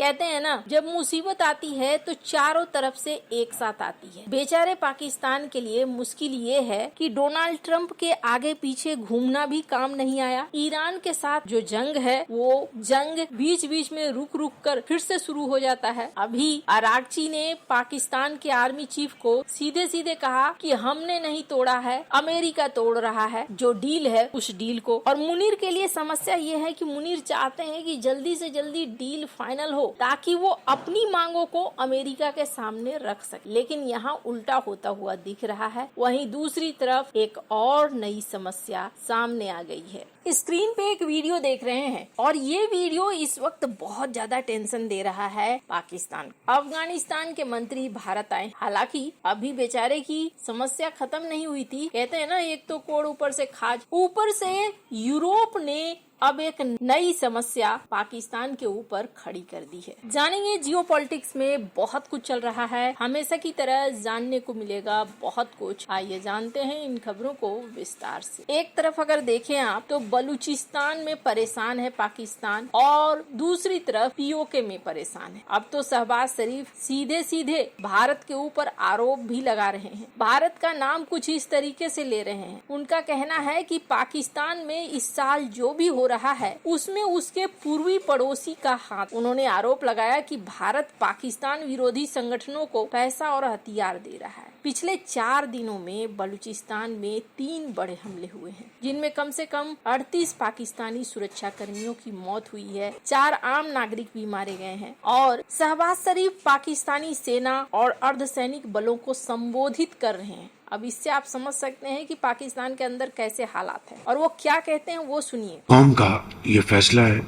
कहते हैं ना, जब मुसीबत आती है तो चारों तरफ से एक साथ आती है। बेचारे पाकिस्तान के लिए मुश्किल ये है कि डोनाल्ड ट्रंप के आगे पीछे घूमना भी काम नहीं आया। ईरान के साथ जो जंग है वो जंग बीच बीच में रुक रुक कर फिर से शुरू हो जाता है। अभी अरागची ने पाकिस्तान के आर्मी चीफ को सीधे सीधे कहा कि हमने नहीं तोड़ा है, अमेरिका तोड़ रहा है जो डील है उस डील को। और मुनीर के लिए समस्या ये है कि मुनीर चाहते हैं कि जल्दी से जल्दी डील फाइनल हो ताकि वो अपनी मांगों को अमेरिका के सामने रख सके, लेकिन यहाँ उल्टा होता हुआ दिख रहा है। वहीं दूसरी तरफ एक और नई समस्या सामने आ गई है। स्क्रीन पे एक वीडियो देख रहे हैं और ये वीडियो इस वक्त बहुत ज्यादा टेंशन दे रहा है पाकिस्तान। अफगानिस्तान के मंत्री भारत आए, हालांकि अभी बेचारे की समस्या खत्म नहीं हुई थी। कहते हैं ना, एक तो कोड़ ऊपर से खाज, ऊपर से यूरोप ने अब एक नई समस्या पाकिस्तान के ऊपर खड़ी कर दी है। जानेंगे जियोपॉलिटिक्स में बहुत कुछ चल रहा है, हमेशा की तरह जानने को मिलेगा बहुत कुछ। आइए जानते हैं इन खबरों को विस्तार से। एक तरफ अगर देखें आप तो बलूचिस्तान में परेशान है पाकिस्तान और दूसरी तरफ पीओके में परेशान है। अब तो शहबाज शरीफ सीधे सीधे भारत के ऊपर आरोप भी लगा रहे हैं, भारत का नाम कुछ इस तरीके से ले रहे हैं। उनका कहना है कि पाकिस्तान में इस साल जो भी हो रहा है उसमें उसके पूर्वी पड़ोसी का हाथ। उन्होंने आरोप लगाया कि भारत पाकिस्तान विरोधी संगठनों को पैसा और हथियार दे रहा है। पिछले 4 दिनों में बलूचिस्तान में 3 बड़े हमले हुए हैं, जिनमें कम से कम 38 पाकिस्तानी सुरक्षा कर्मियों की मौत हुई है, 4 आम नागरिक भी मारे गए हैं। और शहबाज शरीफ पाकिस्तानी सेना और अर्धसैनिक बलों को संबोधित कर रहे हैं। अब इससे आप समझ सकते हैं कि पाकिस्तान के अंदर कैसे हालात हैं और वो क्या कहते हैं, वो सुनिए। कौम का ये फैसला है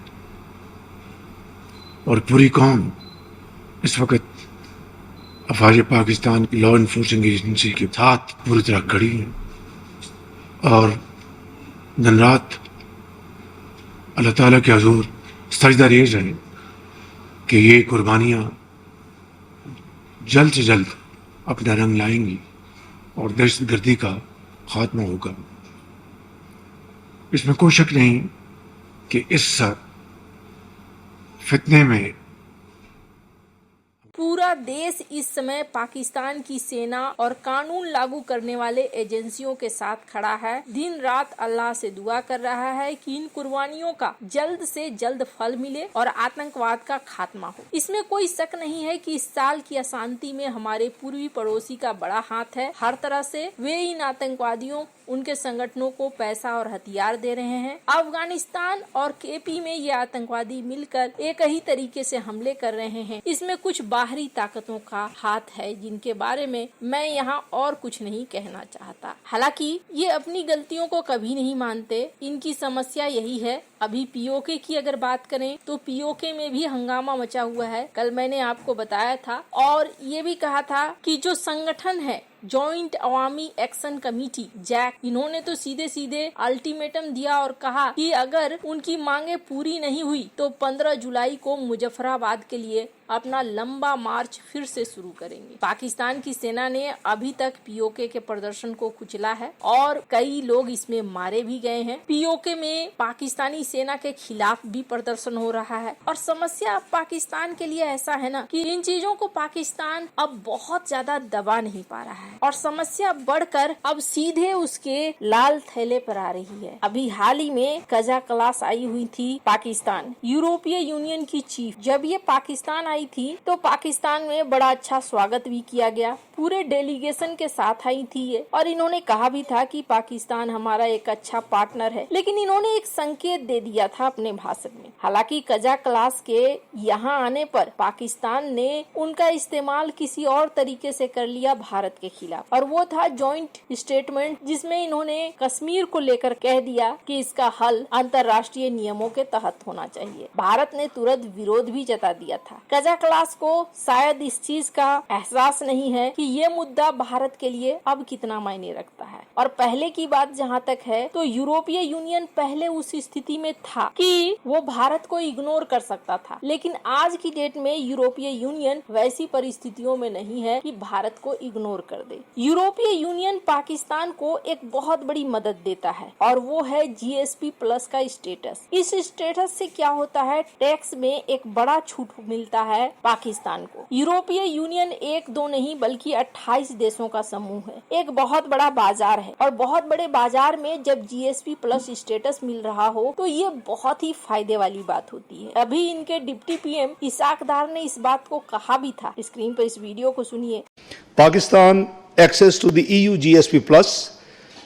और पूरी कौम इस वक्त अफवाज पाकिस्तान की लॉ इन्फोर्सिंग एजेंसी के साथ पूरी तरह खड़ी है और दिन रात अल्लाह ताला के हुजूर सजदा रेज़ है कि ये कुर्बानियाँ जल्द से जल्द अपना रंग लाएंगी और दहशतगर्दी का खात्मा होगा। इसमें कोई शक नहीं कि इस फितने में पूरा देश इस समय पाकिस्तान की सेना और कानून लागू करने वाले एजेंसियों के साथ खड़ा है। दिन रात अल्लाह से दुआ कर रहा है कि इन कुर्बानियों का जल्द से जल्द फल मिले और आतंकवाद का खात्मा हो। इसमें कोई शक नहीं है कि इस साल की अशांति में हमारे पूर्वी पड़ोसी का बड़ा हाथ है। हर तरह से वे इन आतंकवादियों, उनके संगठनों को पैसा और हथियार दे रहे हैं। अफगानिस्तान और केपी में ये आतंकवादी मिलकर एक ही तरीके से हमले कर रहे हैं। इसमें कुछ बाहरी ताकतों का हाथ है, जिनके बारे में मैं यहाँ और कुछ नहीं कहना चाहता। हालांकि ये अपनी गलतियों को कभी नहीं मानते, इनकी समस्या यही है। अभी पीओके की अगर बात करें तो पीओके में भी हंगामा मचा हुआ है। कल मैंने आपको बताया था और ये भी कहा था कि जो संगठन है जॉइंट अवामी एक्शन कमेटी जैक, इन्होंने तो सीधे सीधे अल्टीमेटम दिया और कहा कि अगर उनकी मांगे पूरी नहीं हुई तो 15 जुलाई को मुजफ्फराबाद के लिए अपना लंबा मार्च फिर से शुरू करेंगे। पाकिस्तान की सेना ने अभी तक पीओके के प्रदर्शन को कुचला है और कई लोग इसमें मारे भी गए हैं। पीओके में पाकिस्तानी सेना के खिलाफ भी प्रदर्शन हो रहा है और समस्या पाकिस्तान के लिए ऐसा है ना कि इन चीजों को पाकिस्तान अब बहुत ज्यादा दबा नहीं पा रहा है और समस्या बढ़कर अब सीधे उसके लाल थैले पर आ रही है। अभी हाल ही में कजा क्लास आई हुई थी पाकिस्तान, यूरोपीय यूनियन की चीफ। जब ये पाकिस्तान आई थी तो पाकिस्तान में बड़ा अच्छा स्वागत भी किया गया, पूरे डेलीगेशन के साथ आई थी ये, और इन्होंने कहा भी था कि पाकिस्तान हमारा एक अच्छा पार्टनर है। लेकिन इन्होंने एक संकेत दे दिया था अपने भाषण में। हालांकि कजा क्लास के यहाँ आने पर पाकिस्तान ने उनका इस्तेमाल किसी और तरीके से कर लिया भारत के खिलाफ, और वो था जॉइंट स्टेटमेंट, जिसमें इन्होंने कश्मीर को लेकर कह दिया कि इसका हल अंतर्राष्ट्रीय नियमों के तहत होना चाहिए। भारत ने तुरंत विरोध भी जता दिया था। राजा क्लास को शायद इस चीज का एहसास नहीं है कि ये मुद्दा भारत के लिए अब कितना मायने रखता है। और पहले की बात जहाँ तक है तो यूरोपीय यूनियन पहले उस स्थिति में था कि वो भारत को इग्नोर कर सकता था, लेकिन आज की डेट में यूरोपीय यूनियन वैसी परिस्थितियों में नहीं है कि भारत को इग्नोर कर दे। यूरोपीय यूनियन पाकिस्तान को एक बहुत बड़ी मदद देता है और वो है GSP प्लस का स्टेटस। इस स्टेटस से क्या होता है, टैक्स में एक बड़ा छूट मिलता है पाकिस्तान को। यूरोपीय यूनियन एक दो नहीं बल्कि 28 देशों का समूह है, एक बहुत बड़ा बाजार है और बहुत बड़े बाजार में जब GSP प्लस स्टेटस मिल रहा हो तो ये बहुत ही फायदे वाली बात होती है। अभी इनके डिप्टी PM इसाक डार ने इस बात को कहा भी था। स्क्रीन पर इस वीडियो को सुनिए। Pakistan access to the EU GSP Plus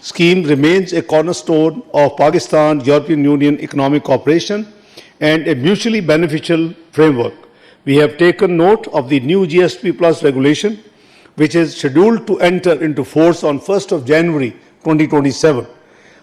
scheme remains a cornerstone of Pakistan-European Union economic cooperation and a mutually beneficial framework. We have taken note of the new GSP Plus regulation, which is scheduled to enter into force on 1st of January 2027.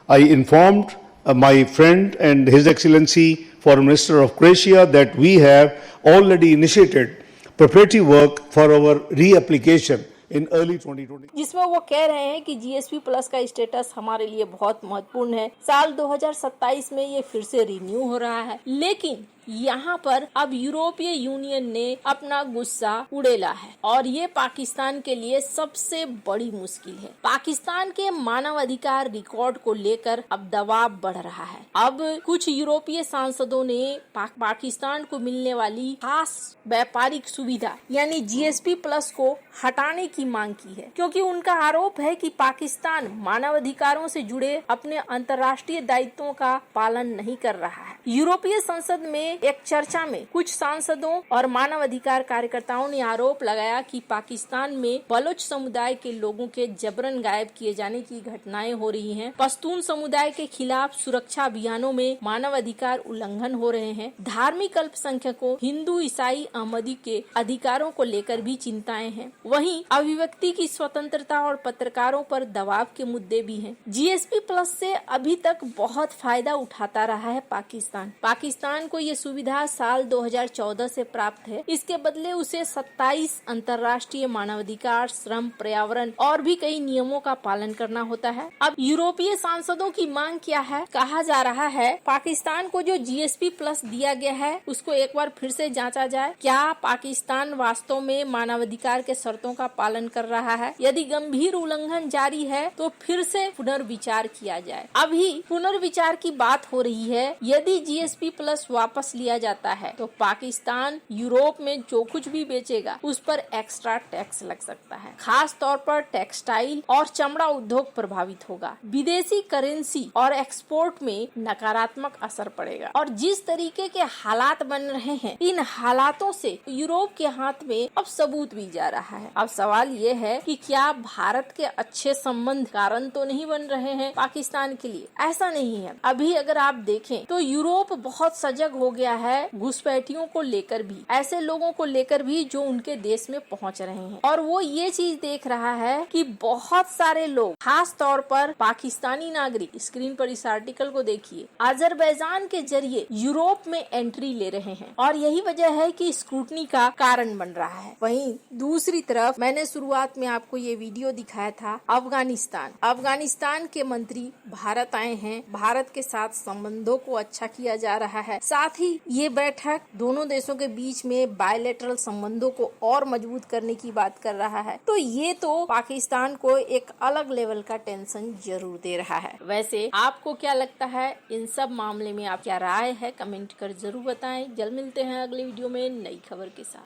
I informed my friend and His Excellency Foreign Minister of Croatia that we have already initiated preparatory work for our reapplication in early 2020. जिसमें वो कह रहे हैं कि GSP plus का status हमारे लिए बहुत महत्वपूर्ण है। साल 2027 में ये फिर से रिन्यू हो रहा है, लेकिन यहाँ पर अब यूरोपीय यूनियन ने अपना गुस्सा उड़ेला है और ये पाकिस्तान के लिए सबसे बड़ी मुश्किल है। पाकिस्तान के मानवाधिकार रिकॉर्ड को लेकर अब दबाव बढ़ रहा है। अब कुछ यूरोपीय सांसदों ने पाकिस्तान को मिलने वाली खास व्यापारिक सुविधा यानी GSP प्लस को हटाने की मांग की है, क्योंकि उनका आरोप है कि पाकिस्तान मानवाधिकारों से जुड़े अपने अंतर्राष्ट्रीय दायित्वों का पालन नहीं कर रहा है। यूरोपीय संसद में एक चर्चा में कुछ सांसदों और मानव अधिकार कार्यकर्ताओं ने आरोप लगाया कि पाकिस्तान में बलोच समुदाय के लोगों के जबरन गायब किए जाने की घटनाएं हो रही हैं। पश्तून समुदाय के खिलाफ सुरक्षा अभियानों में मानव अधिकार उल्लंघन हो रहे हैं। धार्मिक अल्पसंख्यकों, हिंदू, ईसाई, अहमदी के अधिकारों को लेकर भी चिंताएं हैं। वहीं अभिव्यक्ति की स्वतंत्रता और पत्रकारों पर दबाव के मुद्दे भी हैं। GSP प्लस से अभी तक बहुत फायदा उठाता रहा है पाकिस्तान को ये सुविधा साल 2014 से प्राप्त है। इसके बदले उसे 27 अंतर्राष्ट्रीय मानवाधिकार, श्रम, पर्यावरण और भी कई नियमों का पालन करना होता है। अब यूरोपीय सांसदों की मांग क्या है? कहा जा रहा है पाकिस्तान को जो GSP प्लस दिया गया है उसको एक बार फिर से जांचा जाए। क्या पाकिस्तान वास्तव में मानवाधिकार के शर्तों का पालन कर रहा है? यदि गंभीर उल्लंघन जारी है तो फिर से पुनर्विचार किया जाए। अभी पुनर्विचार की बात हो रही है। यदि GSP प्लस वापस लिया जाता है तो पाकिस्तान यूरोप में जो कुछ भी बेचेगा उस पर एक्स्ट्रा टैक्स लग सकता है। खास तौर पर टेक्सटाइल और चमड़ा उद्योग प्रभावित होगा। विदेशी करेंसी और एक्सपोर्ट में नकारात्मक असर पड़ेगा और जिस तरीके के हालात बन रहे हैं, इन हालातों से यूरोप के हाथ में अब सबूत भी जा रहा है। अब सवाल ये है कि क्या भारत के अच्छे संबंध कारण तो नहीं बन रहे हैं पाकिस्तान के लिए? ऐसा नहीं है। अभी अगर आप देखें तो यूरोप बहुत सजग हो गया है घुसपैठियों को लेकर भी, ऐसे लोगों को लेकर भी जो उनके देश में पहुंच रहे हैं, और वो ये चीज देख रहा है कि बहुत सारे लोग, खास तौर पर पाकिस्तानी नागरिक, स्क्रीन पर इस आर्टिकल को देखिए, अजरबैजान के जरिए यूरोप में एंट्री ले रहे हैं और यही वजह है कि स्क्रूटनी का कारण बन रहा है। वहीं दूसरी तरफ मैंने शुरुआत में आपको ये वीडियो दिखाया था, अफगानिस्तान के मंत्री भारत आए हैं। भारत के साथ संबंधों को अच्छा किया जा रहा है। साथ ही ये बैठक दोनों देशों के बीच में बायलैटरल संबंधों को और मजबूत करने की बात कर रहा है। तो ये तो पाकिस्तान को एक अलग लेवल का टेंशन जरूर दे रहा है। वैसे आपको क्या लगता है इन सब मामले में? आप क्या राय है कमेंट कर जरूर बताएं। जल्द मिलते हैं अगले वीडियो में नई खबर के साथ।